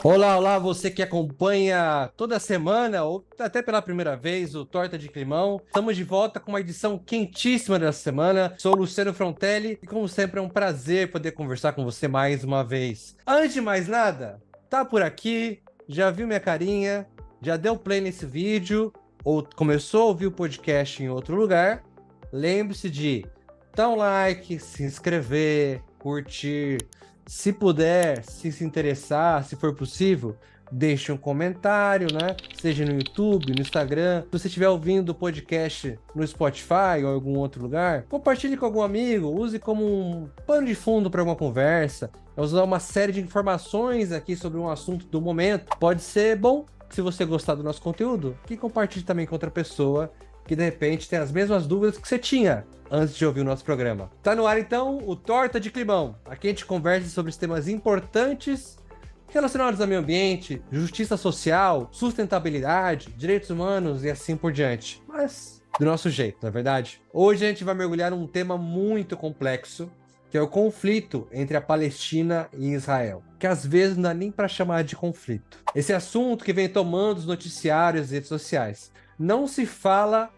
Olá, olá, você que acompanha toda semana ou até pela primeira vez o Torta de Climão. Estamos de volta com uma edição quentíssima dessa semana. Sou o Luciano Frontelli e, como sempre, é um prazer poder conversar com você mais uma vez. Antes de mais nada, tá por aqui, já viu minha carinha, já deu play nesse vídeo ou começou a ouvir o podcast em outro lugar? Lembre-se de dar um like, se inscrever, curtir. Se puder, se interessar, se for possível, deixe um comentário, né? Seja no YouTube, no Instagram. Se você estiver ouvindo o podcast no Spotify ou em algum outro lugar, compartilhe com algum amigo, use como um pano de fundo para alguma conversa. Vamos usar uma série de informações aqui sobre um assunto do momento. Pode ser bom, se você gostar do nosso conteúdo, que compartilhe também com outra pessoa que de repente tem as mesmas dúvidas que você tinha antes de ouvir o nosso programa. Tá no ar então o Torta de Climão. Aqui a gente conversa sobre os temas importantes relacionados ao meio ambiente, justiça social, sustentabilidade, direitos humanos e assim por diante. Mas do nosso jeito, não é verdade? Hoje a gente vai mergulhar num tema muito complexo, que é o conflito entre a Palestina e Israel, que às vezes não dá nem para chamar de conflito. Esse assunto que vem tomando os noticiários e redes sociais. Não se fala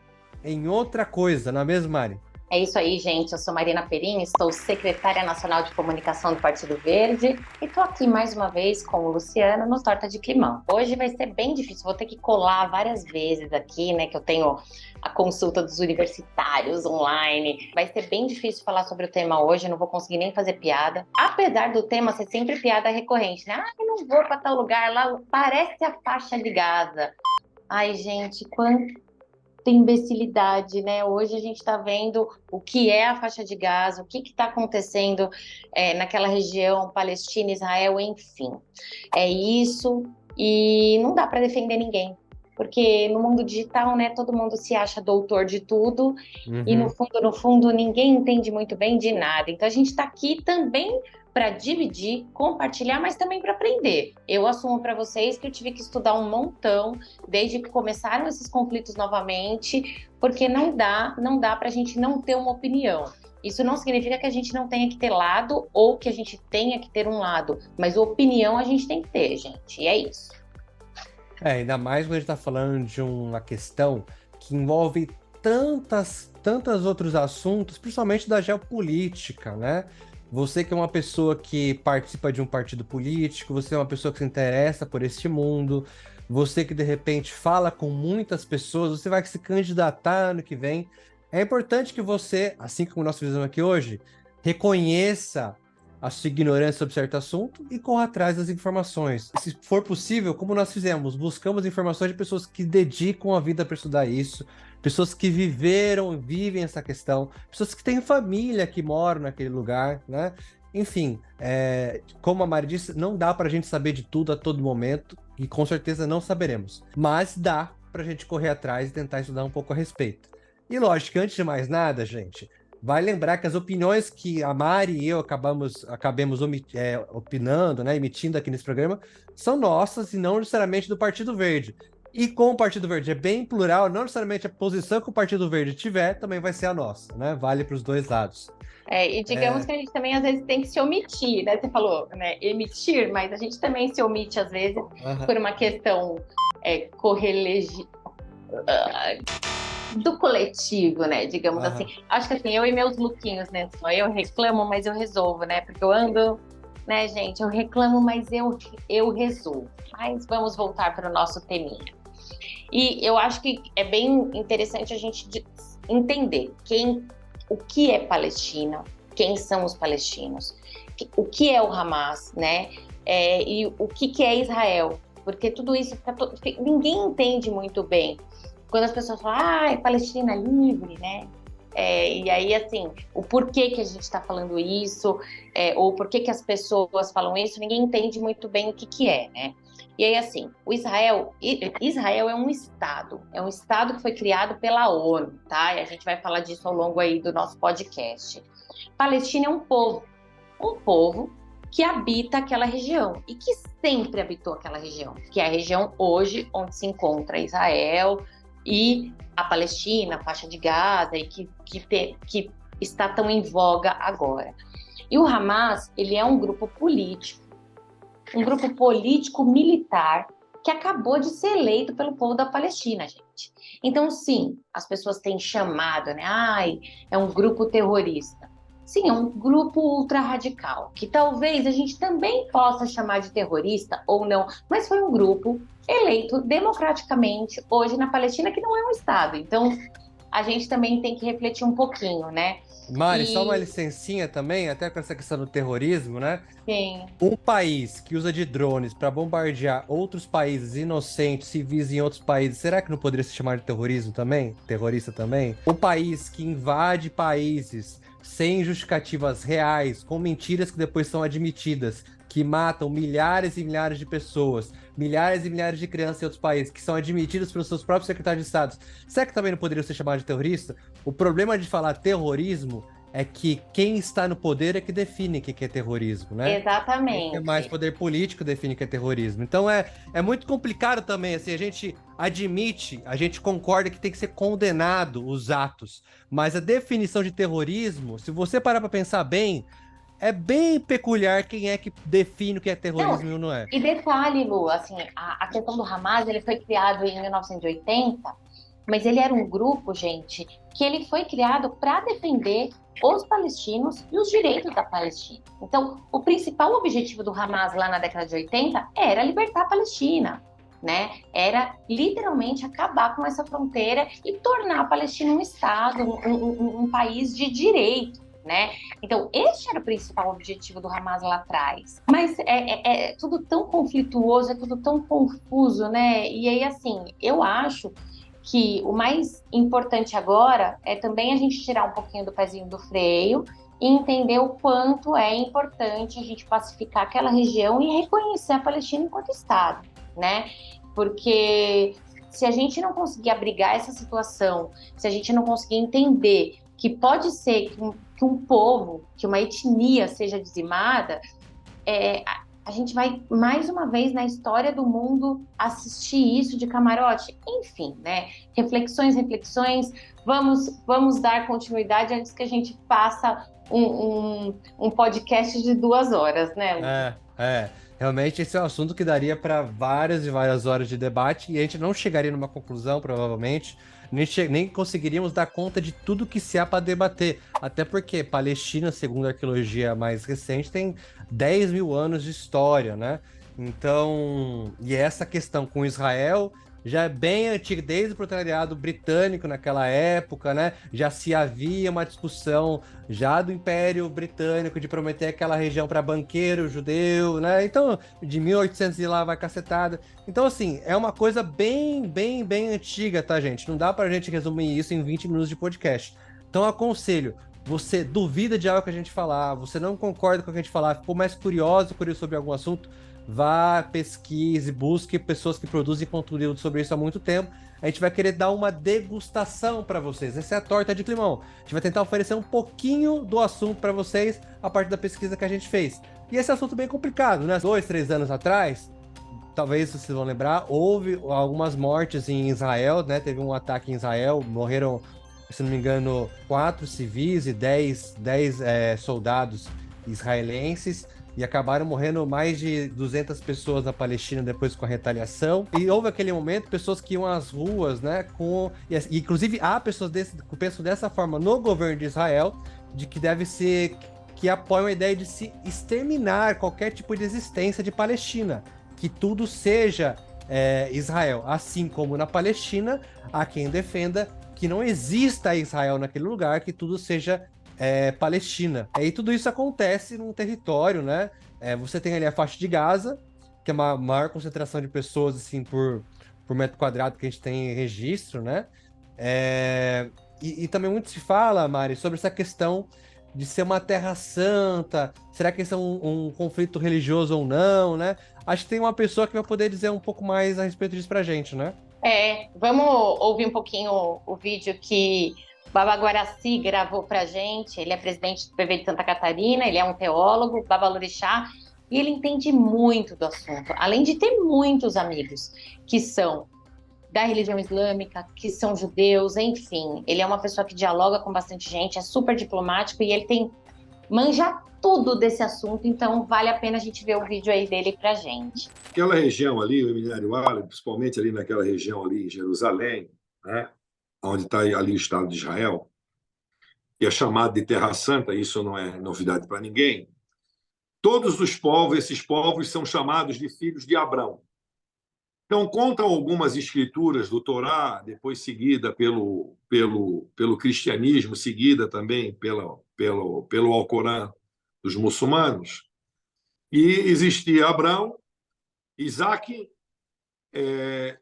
em outra coisa, não é mesmo, Mari? É isso aí, gente. Eu sou Marina Perim, estou secretária nacional de comunicação do Partido Verde e estou aqui mais uma vez com o Luciano no Torta de Climão. Hoje vai ser bem difícil, vou ter que colar várias vezes aqui, né, que eu tenho a consulta dos universitários online. Vai ser bem difícil falar sobre o tema hoje, não vou conseguir nem fazer piada. Apesar do tema ser sempre piada recorrente, né? Eu não vou para tal lugar lá, parece a faixa de Gaza. Ai, gente, quanto imbecilidade, né? Hoje a gente está vendo o que é a faixa de Gaza, o que está acontecendo naquela região, Palestina, Israel, enfim. É isso, e não dá para defender ninguém, porque no mundo digital, né, todo mundo se acha doutor de tudo, e no fundo, ninguém entende muito bem de nada. Então a gente está aqui também para dividir, compartilhar, mas também para aprender. Eu assumo para vocês que eu tive que estudar um montão desde que começaram esses conflitos novamente, porque não dá para a gente não ter uma opinião. Isso não significa que a gente não tenha que ter lado ou que a gente tenha que ter um lado, mas opinião a gente tem que ter, gente, e é isso. Ainda mais quando a gente está falando de uma questão que envolve tantos outros assuntos, principalmente da geopolítica, né? Você que é uma pessoa que participa de um partido político, você é uma pessoa que se interessa por este mundo, você que de repente fala com muitas pessoas, você vai se candidatar ano que vem. É importante que você, assim como nós fizemos aqui hoje, reconheça a sua ignorância sobre certo assunto e corra atrás das informações. Se for possível, como nós fizemos, buscamos informações de pessoas que dedicam a vida para estudar isso, pessoas que vivem essa questão, pessoas que têm família que moram naquele lugar, né? Enfim, como a Mari disse, não dá para a gente saber de tudo a todo momento e com certeza não saberemos, mas dá para a gente correr atrás e tentar estudar um pouco a respeito. E lógico que antes de mais nada, gente, vai lembrar que as opiniões que a Mari e eu acabemos opinando, né, emitindo aqui nesse programa, são nossas e não necessariamente do Partido Verde. E como o Partido Verde é bem plural, não necessariamente a posição que o Partido Verde tiver também vai ser a nossa, né? Vale para os dois lados. E digamos que a gente também às vezes tem que se omitir, né? Você falou, né, emitir, mas a gente também se omite às vezes por uma questão correlegi... do coletivo, né? Digamos assim. Acho que assim, eu e meus lookinhos, né? Eu reclamo, mas eu resolvo, né? Porque eu ando, né, gente? Eu reclamo, mas eu resolvo. Mas vamos voltar para o nosso teminha. E eu acho que é bem interessante a gente entender o que é Palestina, quem são os palestinos, o que é o Hamas, né? E o que é Israel. Porque tudo isso ninguém entende muito bem. Quando as pessoas falam, é Palestina livre, né? E aí, assim, o porquê que a gente está falando isso, ou porquê que as pessoas falam isso, ninguém entende muito bem o que é, né? E aí, assim, Israel é um estado que foi criado pela ONU, tá? E a gente vai falar disso ao longo aí do nosso podcast. Palestina é um povo que habita aquela região e que sempre habitou aquela região, que é a região hoje onde se encontra Israel e a Palestina, a faixa de Gaza, e que está tão em voga agora. E o Hamas, ele é um grupo político um grupo político-militar que acabou de ser eleito pelo povo da Palestina, gente. Então, sim, as pessoas têm chamado, né? Ai, é um grupo terrorista. Sim, é um grupo ultra-radical, que talvez a gente também possa chamar de terrorista ou não, mas foi um grupo eleito democraticamente hoje na Palestina, que não é um Estado. Então, a gente também tem que refletir um pouquinho, né? Mari, só uma E, licencinha também, até com essa questão do terrorismo, né? sim, Um país que usa de drones para bombardear outros países inocentes, civis em outros países, será que não poderia se chamar de terrorismo também? Terrorista também? Um país que invade países sem justificativas reais, com mentiras que depois são admitidas, que matam milhares e milhares de pessoas, milhares e milhares de crianças em outros países, que são admitidos pelos seus próprios secretários de Estado, será que também não poderia ser chamado de terrorista? O problema de falar terrorismo é que quem está no poder é que define o que é terrorismo, né? Quem tem mais exatamente. poder político define o que é terrorismo. Então é muito complicado também, assim, a gente admite, a gente concorda que tem que ser condenado os atos, mas a definição de terrorismo, se você parar para pensar bem, é bem peculiar quem é que define o que é Não, terrorismo e o não é. e detalhe, Lu, assim, a questão do Hamas, ele foi criado em 1980, mas ele era um grupo, gente, que ele foi criado para defender os palestinos e os direitos da Palestina. Então, o principal objetivo do Hamas lá na década de 80 era libertar a Palestina, né? Era literalmente acabar com essa fronteira e tornar a Palestina um Estado, um país de direito. Né? Então, este era o principal objetivo do Hamas lá atrás. Mas é tudo tão conflituoso, é tudo tão confuso, né? E aí, assim, eu acho que o mais importante agora é também a gente tirar um pouquinho do pezinho do freio e entender o quanto é importante a gente pacificar aquela região e reconhecer a Palestina enquanto Estado, né? Porque se a gente não conseguir abrigar essa situação, se a gente não conseguir entender que pode ser que um povo, que uma etnia seja dizimada, a gente vai, mais uma vez, na história do mundo, assistir isso de camarote. Enfim, né? Reflexões, reflexões. Vamos dar continuidade antes que a gente faça um podcast de 2 horas, né, Lu? Realmente esse é um assunto que daria para várias e várias horas de debate e a gente não chegaria numa conclusão, provavelmente, nem conseguiríamos dar conta de tudo que se há para debater. Até porque Palestina, segundo a arqueologia mais recente, tem 10 mil anos de história, né? Então, e essa questão com Israel já é bem antiga, desde o proletariado britânico naquela época, né? Já se havia uma discussão já do Império Britânico de prometer aquela região para banqueiro judeu, né? Então, de 1800 e lá vai cacetada. Então, assim, é uma coisa bem antiga, tá, gente? Não dá pra gente resumir isso em 20 minutos de podcast. Então, eu aconselho, você duvida de algo que a gente falar, você não concorda com o que a gente falar, ficou mais curioso sobre algum assunto, vá, pesquise, busque pessoas que produzem conteúdo sobre isso há muito tempo. A gente vai querer dar uma degustação para vocês. Essa é a torta de climão. A gente vai tentar oferecer um pouquinho do assunto para vocês a partir da pesquisa que a gente fez. E esse assunto é bem complicado, né? 2, 3 anos atrás, talvez vocês vão lembrar, houve algumas mortes em Israel, né? Teve um ataque em Israel, morreram, se não me engano, 4 civis e 10 soldados israelenses. E acabaram morrendo mais de 200 pessoas na Palestina depois com a retaliação. E houve aquele momento, pessoas que iam às ruas, né, e inclusive há pessoas que pensam dessa forma no governo de Israel, de que deve ser, que apoiam a ideia de se exterminar qualquer tipo de existência de Palestina. Que tudo seja Israel. Assim como na Palestina, há quem defenda que não exista Israel naquele lugar, que tudo seja Palestina. E tudo isso acontece num território, né? Você tem ali a faixa de Gaza, que é a maior concentração de pessoas assim por metro quadrado que a gente tem em registro, né? E também muito se fala, Mari, sobre essa questão de ser uma terra santa. Será que isso é um conflito religioso ou não, né? Acho que tem uma pessoa que vai poder dizer um pouco mais a respeito disso pra gente, né? Vamos ouvir um pouquinho o vídeo que Baba Guaraci gravou pra gente. Ele é presidente do PV de Santa Catarina, ele é um teólogo, babalorixá, e ele entende muito do assunto, além de ter muitos amigos que são da religião islâmica, que são judeus, enfim. Ele é uma pessoa que dialoga com bastante gente, é super diplomático e ele tem manja tudo desse assunto, então vale a pena a gente ver o vídeo aí dele pra gente. Aquela região ali, o Emirário Árabe, principalmente ali naquela região ali em Jerusalém, né, onde está ali o Estado de Israel, que é chamado de Terra Santa, isso não é novidade para ninguém. Todos os povos, esses povos são chamados de filhos de Abrão. Então, contam algumas escrituras do Torá, depois seguida pelo cristianismo, seguida também pelo Alcorão dos muçulmanos. E existia Abrão, Isaque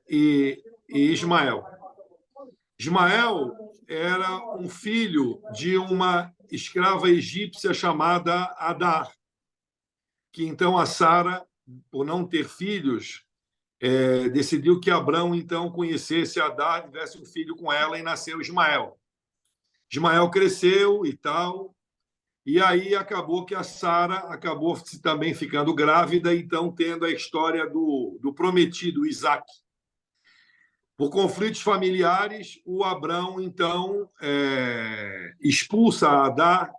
e Ismael. Ismael era um filho de uma escrava egípcia chamada Adar, que então a Sara, por não ter filhos, decidiu que Abrão então conhecesse Adar, tivesse um filho com ela e nasceu Ismael. Ismael cresceu e tal, e aí acabou que a Sara acabou também ficando grávida, então tendo a história do prometido Isaque. Por conflitos familiares, o Abrão, então, expulsa Adar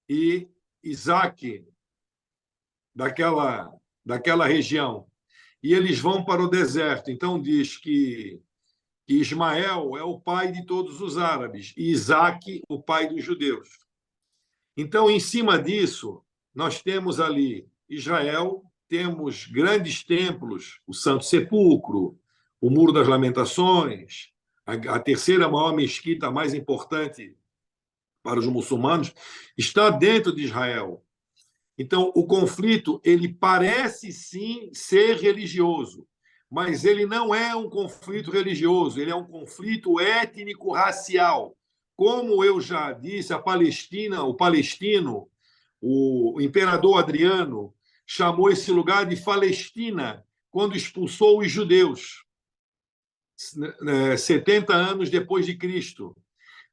e Isaque daquela região. E eles vão para o deserto. Então, diz que Ismael é o pai de todos os árabes e Isaque, o pai dos judeus. Então, em cima disso, nós temos ali Israel, temos grandes templos, o Santo Sepulcro, o Muro das Lamentações, a terceira maior mesquita mais importante para os muçulmanos, está dentro de Israel. Então, o conflito ele parece sim ser religioso, mas ele não é um conflito religioso, ele é um conflito étnico-racial. Como eu já disse, a Palestina, o palestino, o imperador Adriano chamou esse lugar de Falestina quando expulsou os judeus, 70 anos depois de Cristo.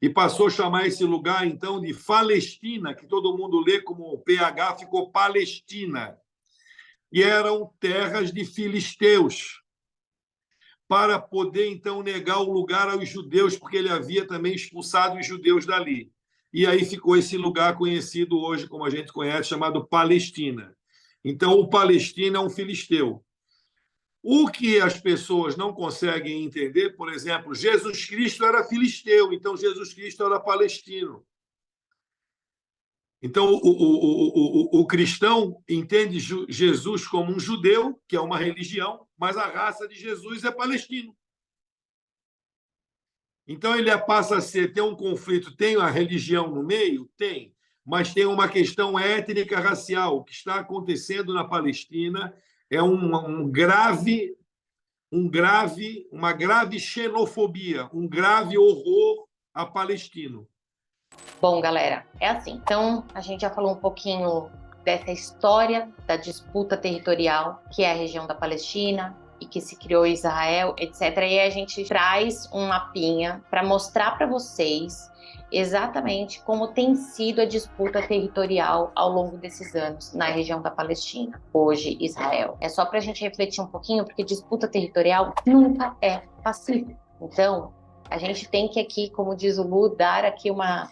E passou a chamar esse lugar, então, de Falestina, que todo mundo lê como PH, ficou Palestina. E eram terras de filisteus, para poder, então, negar o lugar aos judeus, porque ele havia também expulsado os judeus dali. E aí ficou esse lugar conhecido hoje, como a gente conhece, chamado Palestina. Então, o Palestina é um filisteu. O que as pessoas não conseguem entender, por exemplo, Jesus Cristo era filisteu, então Jesus Cristo era palestino. Então, o cristão entende Jesus como um judeu, que é uma religião, mas a raça de Jesus é palestino. Então, ele passa a tem um conflito, tem a religião no meio? Tem, mas tem uma questão étnica racial. O que está acontecendo na Palestina é uma grave xenofobia, um grave horror a palestino. Bom, galera, é assim. Então, a gente já falou um pouquinho dessa história da disputa territorial, que é a região da Palestina, e que se criou Israel, etc. E a gente traz um mapinha para mostrar para vocês exatamente como tem sido a disputa territorial ao longo desses anos na região da Palestina, hoje Israel. É só para a gente refletir um pouquinho, porque disputa territorial nunca é pacífica. Então, a gente tem que aqui, como diz o Lu, dar aqui uma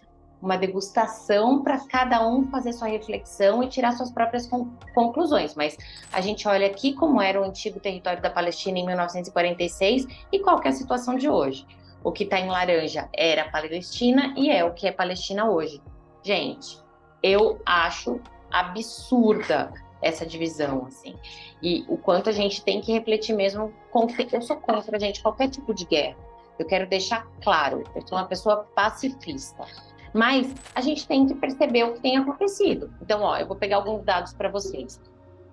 degustação para cada um fazer sua reflexão e tirar suas próprias conclusões. Mas a gente olha aqui como era o antigo território da Palestina em 1946 e qual que é a situação de hoje. O que está em laranja era a Palestina e é o que é Palestina hoje. Gente, eu acho absurda essa divisão, assim. E o quanto a gente tem que refletir mesmo. Eu sou contra, gente, qualquer tipo de guerra. Eu quero deixar claro, eu sou uma pessoa pacifista. Mas a gente tem que perceber o que tem acontecido. Então, eu vou pegar alguns dados para vocês.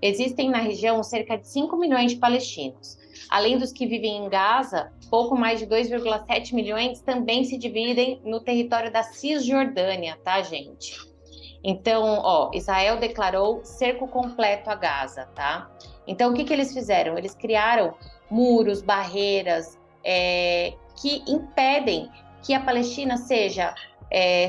Existem na região cerca de 5 milhões de palestinos. Além dos que vivem em Gaza, pouco mais de 2,7 milhões também se dividem no território da Cisjordânia, tá, gente? Então, Israel declarou cerco completo a Gaza, tá? Então, o que eles fizeram? Eles criaram muros, barreiras, que impedem que a Palestina seja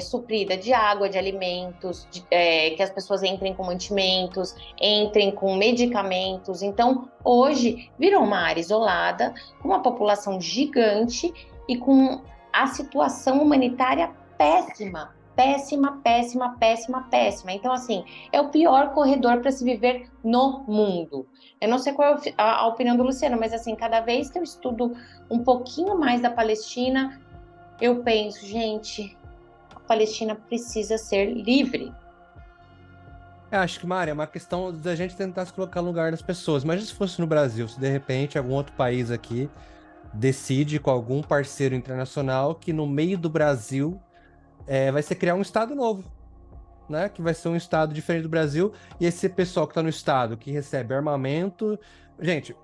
suprida de água, de alimentos, que as pessoas entrem com mantimentos, entrem com medicamentos. Então, hoje, virou uma área isolada, com uma população gigante e com a situação humanitária péssima péssima, péssima, péssima, péssima. Então, assim, é o pior corredor para se viver no mundo. Eu não sei qual é a opinião do Luciano, mas assim, cada vez que eu estudo um pouquinho mais da Palestina, eu penso, gente, a Palestina precisa ser livre. Eu acho que, Mari, é uma questão da gente tentar se colocar no lugar das pessoas. Imagina se fosse no Brasil, se de repente algum outro país aqui decide com algum parceiro internacional que no meio do Brasil vai ser criar um estado novo, né? Que vai ser um estado diferente do Brasil, e esse pessoal que tá no estado, que recebe armamento... Gente,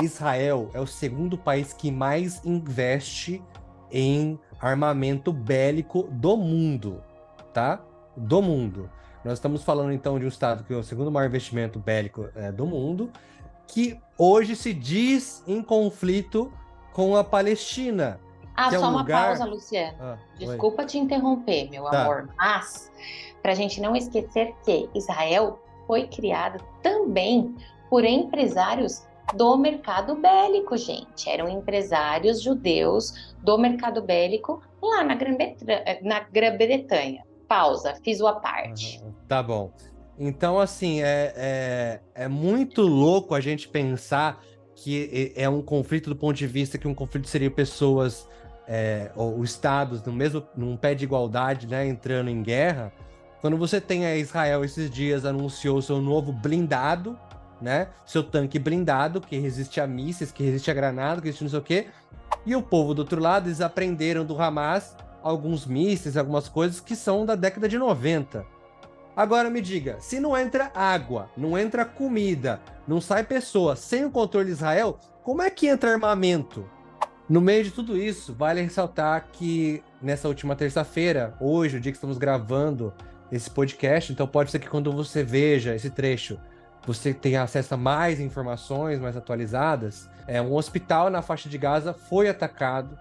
Israel é o segundo país que mais investe em armamento bélico do mundo, tá? Do mundo. Nós estamos falando, então, de um estado que é o segundo maior investimento bélico do mundo, que hoje se diz em conflito com a Palestina. Que é Só um uma lugar... pausa, Luciano. Desculpa oi. te interromper, meu amor, mas para a gente não esquecer que Israel foi criado também por empresários do mercado bélico, gente. Eram empresários judeus do mercado bélico lá na Grã-Bretanha. Pausa, fiz o à parte. Tá bom. Então, assim, é muito louco a gente pensar que é um conflito do ponto de vista que um conflito seria pessoas ou estados num pé de igualdade, né, entrando em guerra. Quando você tem a Israel esses dias anunciou seu novo blindado, né, seu tanque blindado que resiste a mísseis, que resiste a granada, que resiste não sei o quê, e o povo do outro lado, eles aprenderam do Hamas alguns mísseis, algumas coisas que são da década de 90. Agora me diga, se não entra água, não entra comida, não sai pessoa, sem o controle de Israel, como é que entra armamento? No meio de tudo isso, vale ressaltar que nessa última terça-feira, hoje, o dia que estamos gravando esse podcast, então pode ser que quando você veja esse trecho, você tenha acesso a mais informações mais atualizadas. Um hospital na faixa de Gaza foi atacado.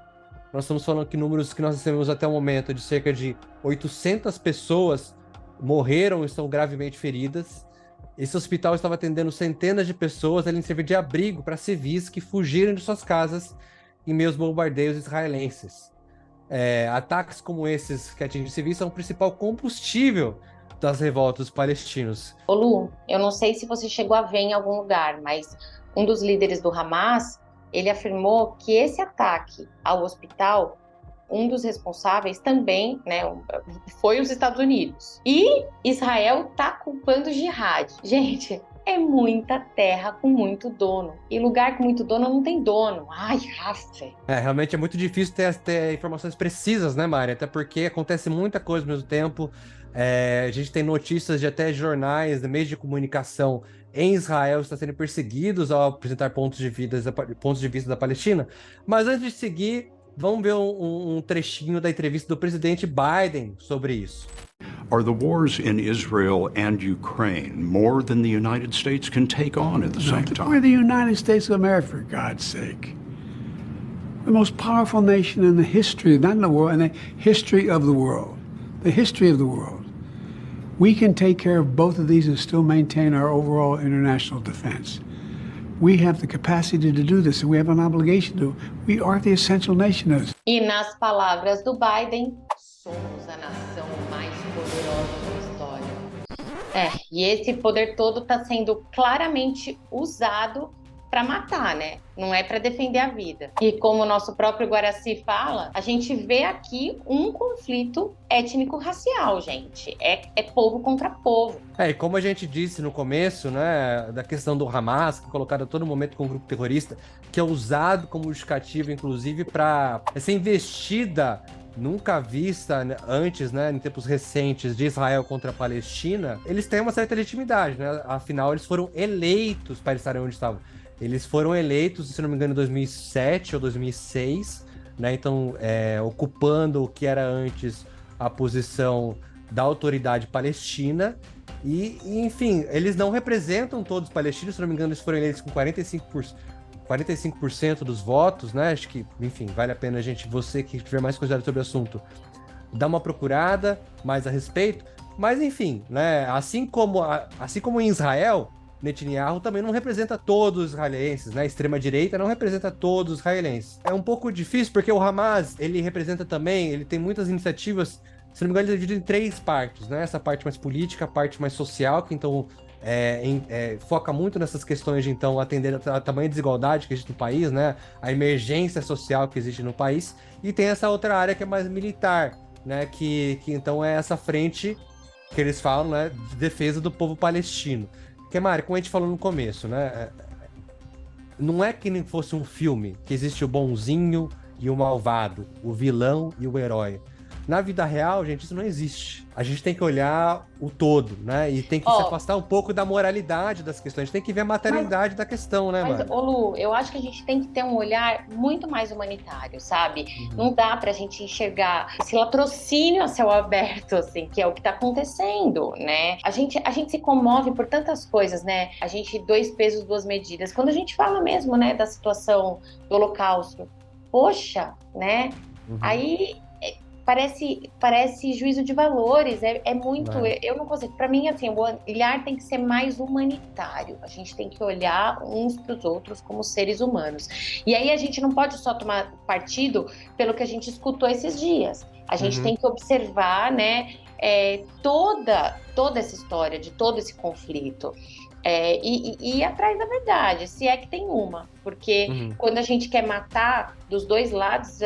Nós estamos falando que números que nós recebemos até o momento de cerca de 800 pessoas morreram e estão gravemente feridas. Esse hospital estava atendendo centenas de pessoas, ele servia de abrigo para civis que fugiram de suas casas em meio aos bombardeios israelenses. Ataques como esses que atingem civis são o principal combustível das revoltas dos palestinos. Ô Lu, eu não sei se você chegou a ver em algum lugar, mas um dos líderes do Hamas, ele afirmou que esse ataque ao hospital, um dos responsáveis também, né, foi os Estados Unidos. E Israel tá culpando o jihad. Gente, é muita terra com muito dono. E lugar com muito dono não tem dono. Ai, rafa. Realmente é muito difícil ter informações precisas, né, Mari? Até porque acontece muita coisa ao mesmo tempo. A gente tem notícias de até jornais, meios de comunicação em Israel estão sendo perseguidos ao apresentar pontos de vista da Palestina. Mas antes de seguir, vamos ver um trechinho da entrevista do presidente Biden sobre isso. Are the wars in Israel and Ukraine more than the United States can take on at the same time? We're the United States of America, for God's sake. The most powerful nation in the history, not in the world, in the history of the world. The history of the world. We can take care of both of these and still maintain our overall international defense. We have the capacity to do this, and we have an obligation to. We are the essential nation. E nas palavras do Biden, somos a nação mais poderosa da história. E esse poder todo está sendo claramente usado para matar, né? Não é para defender a vida. E como o nosso próprio Guaraci fala, a gente vê aqui um conflito étnico-racial, gente. É povo contra povo. E como a gente disse no começo, né, da questão do Hamas, que é colocado a todo momento como grupo terrorista, que é usado como justificativo, inclusive, para essa investida nunca vista antes, né, em tempos recentes, de Israel contra a Palestina, eles têm uma certa legitimidade, né? Afinal, eles foram eleitos para estarem onde estavam. Eles foram eleitos, se não me engano, em 2007 ou 2006, né? Então, ocupando o que era antes a posição da autoridade palestina. E, enfim, eles não representam todos os palestinos, se não me engano, eles foram eleitos com 45% dos votos, né? Acho que, enfim, vale a pena, gente, você que tiver mais curiosidade sobre o assunto, dar uma procurada mais a respeito. Mas, enfim, né? Assim como em Israel, Netanyahu também não representa todos os israelenses, né? A extrema-direita não representa todos os israelenses. É um pouco difícil porque o Hamas, ele representa também, ele tem muitas iniciativas se não me engano, ele é dividido em 3 partes, né? Essa parte mais política, a parte mais social, que então foca muito nessas questões de então atender a tamanha desigualdade que existe no país, né? A emergência social que existe no país, e tem essa outra área que é mais militar, né? Que então é essa frente que eles falam, né? De defesa do povo palestino. Que, Mari, como a gente falou no começo, né? Não é que nem fosse um filme que existe o bonzinho e o malvado, o vilão e o herói. Na vida real, gente, isso não existe. A gente tem que olhar o todo, né? E tem que se Ó, afastar um pouco da moralidade das questões. A gente tem que ver a mas materialidade da questão, né, Mas, mano? ô Lu, eu acho que a gente tem que ter um olhar muito mais humanitário, sabe? Uhum. Não dá pra gente enxergar esse latrocínio a céu aberto, assim, que é o que tá acontecendo, né? A gente se comove por tantas coisas, né? A gente, 2 pesos, 2 medidas. Quando a gente fala mesmo, né, da situação do Holocausto, poxa, né? Uhum. Aí parece juízo de valores, é muito. É. Eu não consigo. Para mim, assim, o olhar tem que ser mais humanitário. A gente tem que olhar uns para os outros como seres humanos. E aí a gente não pode só tomar partido pelo que a gente escutou esses dias. A gente Uhum. tem que observar, né, toda essa história de todo esse conflito. E ir atrás da verdade, se é que tem uma, porque Uhum. quando a gente quer matar dos dois lados,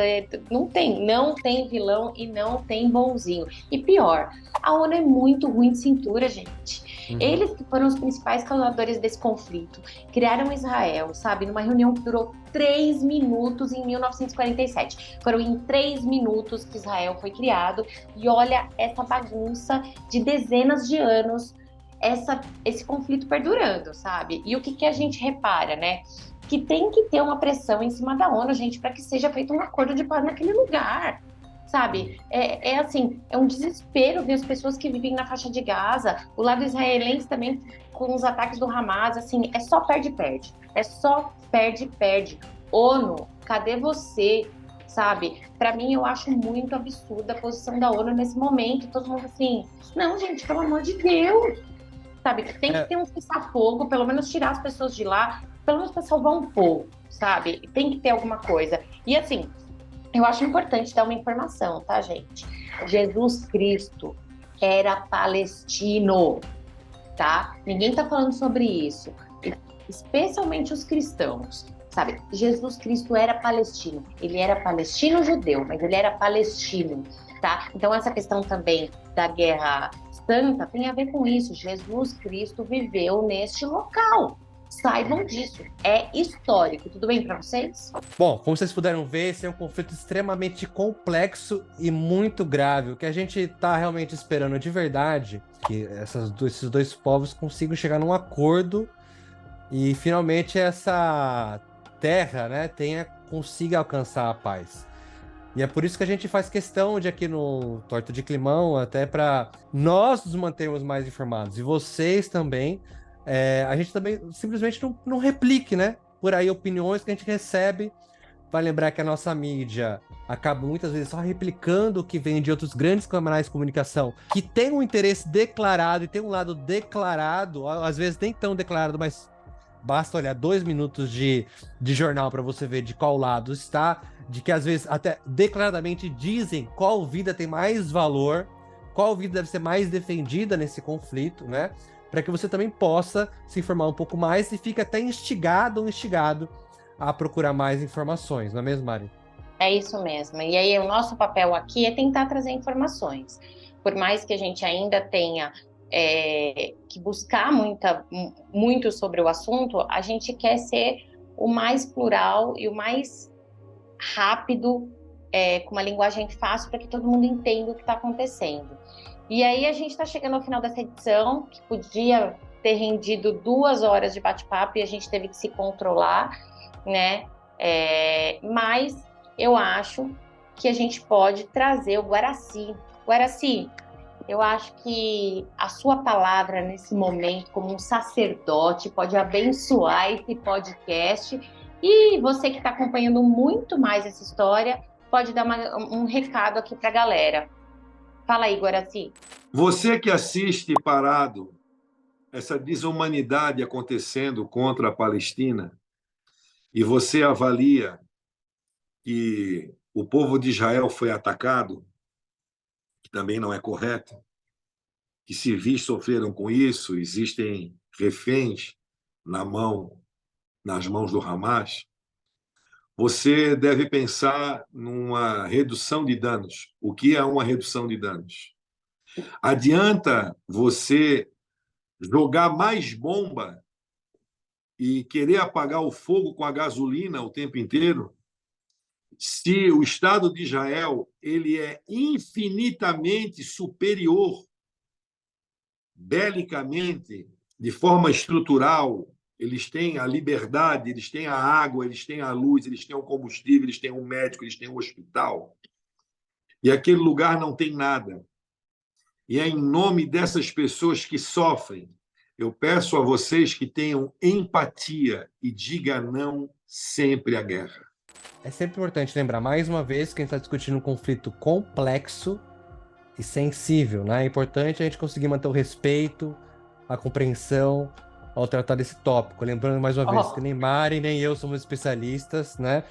não tem vilão e não tem bonzinho. E pior, a ONU é muito ruim de cintura, gente. Uhum. Eles que foram os principais causadores desse conflito, criaram Israel, sabe, numa reunião que durou 3 minutos em 1947. Foram em 3 minutos que Israel foi criado, e olha essa bagunça de dezenas de anos, esse conflito perdurando, sabe? E o que a gente repara, né? Que tem que ter uma pressão em cima da ONU, gente, para que seja feito um acordo de paz naquele lugar, sabe? Assim, é um desespero ver as pessoas que vivem na faixa de Gaza, o lado israelense também com os ataques do Hamas, assim, é só perde-perde, é só perde-perde. ONU, cadê você? Sabe? Para mim, eu acho muito absurda a posição da ONU nesse momento. Todo mundo assim, não, gente, pelo amor de Deus, sabe? Tem que É, ter um cessar-fogo, pelo menos tirar as pessoas de lá, pelo menos para salvar um pouco, sabe? Tem que ter alguma coisa. E assim, eu acho importante dar uma informação, tá, gente? Jesus Cristo era palestino, tá? Ninguém tá falando sobre isso, especialmente os cristãos. Sabe, Jesus Cristo era palestino. Ele era palestino-judeu, mas ele era palestino, tá? Então, essa questão também da Guerra Santa tem a ver com isso. Jesus Cristo viveu neste local. Saibam disso. É histórico. Tudo bem para vocês? bom, como vocês puderam ver, esse é um conflito extremamente complexo e muito grave. O que a gente tá realmente esperando de verdade é que esses dois povos consigam chegar num acordo e finalmente essa terra, né, consiga alcançar a paz. E é por isso que a gente faz questão de aqui no Torta de Climão, até para nós nos mantermos mais informados. E vocês também. A gente também simplesmente não replique, né? Por aí opiniões que a gente recebe. Vai lembrar que a nossa mídia acaba muitas vezes só replicando o que vem de outros grandes canais de comunicação que tem um interesse declarado e tem um lado declarado, às vezes nem tão declarado, mas basta olhar 2 minutos de jornal para você ver de qual lado está, de que às vezes até declaradamente dizem qual vida tem mais valor, qual vida deve ser mais defendida nesse conflito, né? Para que você também possa se informar um pouco mais e fique até instigado ou instigado a procurar mais informações, não é mesmo, Mari? É isso mesmo. E aí, o nosso papel aqui é tentar trazer informações. Por mais que a gente ainda tenha que buscar muito sobre o assunto, a gente quer ser o mais plural e o mais rápido, com uma linguagem fácil para que todo mundo entenda o que está acontecendo. E aí, a gente está chegando ao final dessa edição, que podia ter rendido 2 horas de bate-papo e a gente teve que se controlar, né? Mas eu acho que a gente pode trazer o Guaraci. Guaraci, eu acho que a sua palavra nesse momento, como um sacerdote, pode abençoar esse podcast. E você que está acompanhando muito mais essa história, pode dar um recado aqui para a galera. Fala aí, Guaraci. Você que assiste parado essa desumanidade acontecendo contra a Palestina e você avalia que o povo de Israel foi atacado, que também não é correta, que civis sofreram com isso, existem reféns nas mãos do Hamas, você deve pensar numa redução de danos. O que é uma redução de danos? Adianta você jogar mais bomba e querer apagar o fogo com a gasolina o tempo inteiro, se o Estado de Israel ele é infinitamente superior, belicamente, de forma estrutural, eles têm a liberdade, eles têm a água, eles têm a luz, eles têm o combustível, eles têm um médico, eles têm um hospital, e aquele lugar não tem nada. E é em nome dessas pessoas que sofrem, eu peço a vocês que tenham empatia e diga não sempre à guerra. É sempre importante lembrar, mais uma vez, que a gente está discutindo um conflito complexo e sensível, né? É importante a gente conseguir manter o respeito, a compreensão ao tratar desse tópico. Lembrando, mais uma vez, que nem Mari nem eu somos especialistas, né?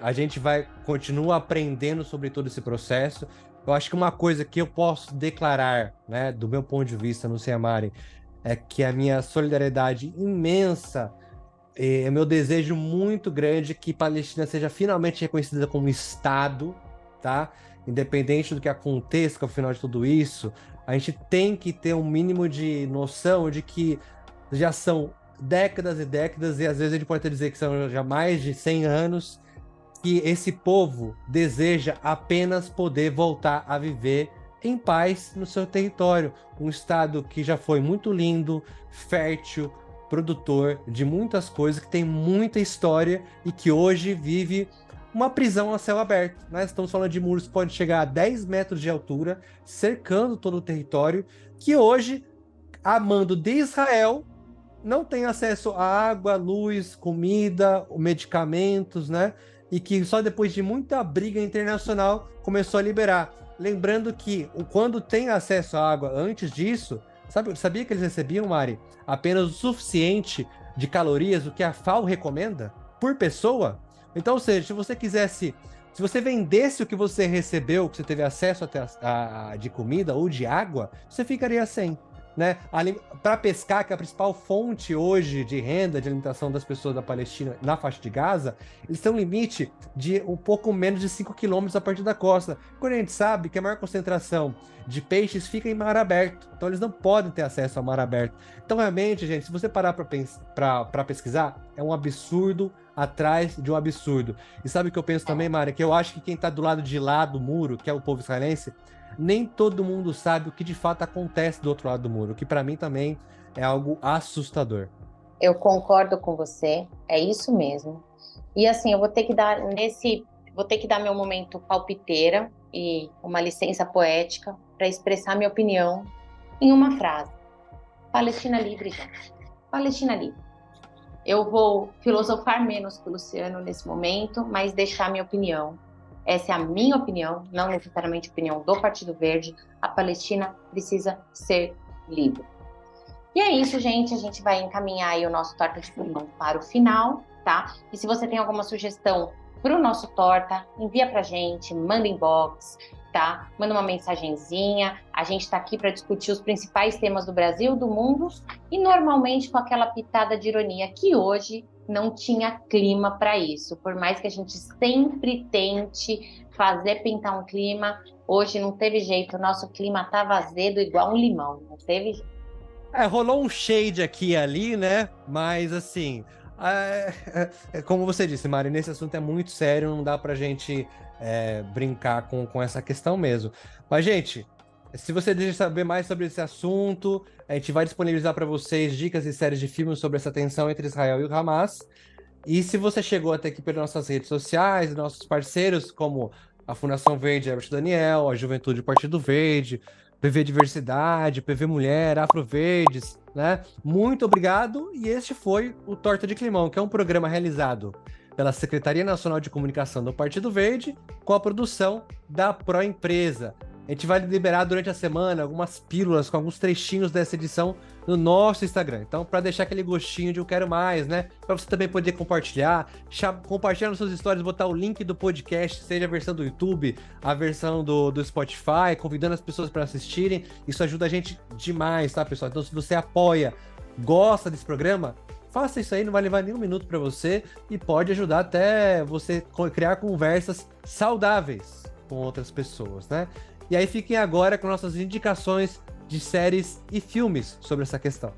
A gente vai continuar aprendendo sobre todo esse processo. Eu acho que uma coisa que eu posso declarar, né, do meu ponto de vista, não sei a Mari, é que a minha solidariedade imensa, é meu desejo muito grande que Palestina seja finalmente reconhecida como Estado, tá? Independente do que aconteça ao final de tudo isso, a gente tem que ter um mínimo de noção de que já são décadas e décadas, e às vezes a gente pode até dizer que são já mais de 100 anos, que esse povo deseja apenas poder voltar a viver em paz no seu território. Um estado que já foi muito lindo, fértil, produtor de muitas coisas, que tem muita história e que hoje vive uma prisão a céu aberto. Nós estamos falando de muros que podem chegar a 10 metros de altura, cercando todo o território, que hoje, a mando de Israel, não tem acesso a água, luz, comida, medicamentos, né? E que só depois de muita briga internacional começou a liberar. Lembrando que quando tem acesso à água antes disso, sabia que eles recebiam, Mari, apenas o suficiente de calorias, o que a FAO recomenda, por pessoa? Então, ou seja, se você vendesse o que você recebeu, que você teve acesso até de comida ou de água, você ficaria sem. Né? Para pescar, que é a principal fonte hoje de renda, de alimentação das pessoas da Palestina na faixa de Gaza, eles têm um limite de um pouco menos de 5 quilômetros a partir da costa. Quando a gente sabe que a maior concentração de peixes fica em mar aberto, então eles não podem ter acesso ao mar aberto. Então, realmente, gente, se você parar para pesquisar, é um absurdo atrás de um absurdo. E sabe o que eu penso também, Mari? Que eu acho que quem está do lado de lá do muro, que é o povo israelense, nem todo mundo sabe o que de fato acontece do outro lado do muro, o que para mim também é algo assustador. Eu concordo com você, é isso mesmo. E assim, eu vou ter que dar meu momento palpiteira e uma licença poética para expressar minha opinião em uma frase. Palestina livre, gente. Palestina livre. Eu vou filosofar menos com o Luciano nesse momento, mas deixar minha opinião. Essa é a minha opinião, não necessariamente a opinião do Partido Verde. A Palestina precisa ser livre. E é isso, gente. A gente vai encaminhar aí o nosso Torta de Climão para o final, tá? E se você tem alguma sugestão para o nosso Torta, envia pra gente, manda inbox, tá? Manda uma mensagenzinha. A gente está aqui para discutir os principais temas do Brasil, do mundo, e normalmente com aquela pitada de ironia que hoje não tinha clima para isso. Por mais que a gente sempre tente fazer pintar um clima, hoje não teve jeito. O nosso clima tava azedo igual um limão, não teve jeito. Rolou um shade aqui e ali, né? Mas assim, como você disse, Mari, nesse assunto é muito sério, não dá pra gente brincar com essa questão mesmo. Mas, gente, se você deseja saber mais sobre esse assunto, a gente vai disponibilizar para vocês dicas e séries de filmes sobre essa tensão entre Israel e o Hamas. E se você chegou até aqui pelas nossas redes sociais, nossos parceiros, como a Fundação Verde Herbert Daniel, a Juventude Partido Verde, PV Diversidade, PV Mulher, Afro Verdes, né? Muito obrigado. E este foi o Torta de Climão, que é um programa realizado pela Secretaria Nacional de Comunicação do Partido Verde, com a produção da Proempresa. A gente vai liberar durante a semana algumas pílulas com alguns trechinhos dessa edição no nosso Instagram. Então, para deixar aquele gostinho de eu quero mais, né? Para você também poder compartilhar, compartilhar nas suas histórias, botar o link do podcast, seja a versão do YouTube, a versão do Spotify, convidando as pessoas para assistirem. Isso ajuda a gente demais, tá, pessoal? Então, se você apoia, gosta desse programa, faça isso aí, não vai levar nenhum minuto para você e pode ajudar até você criar conversas saudáveis com outras pessoas, né? E aí fiquem agora com nossas indicações de séries e filmes sobre essa questão.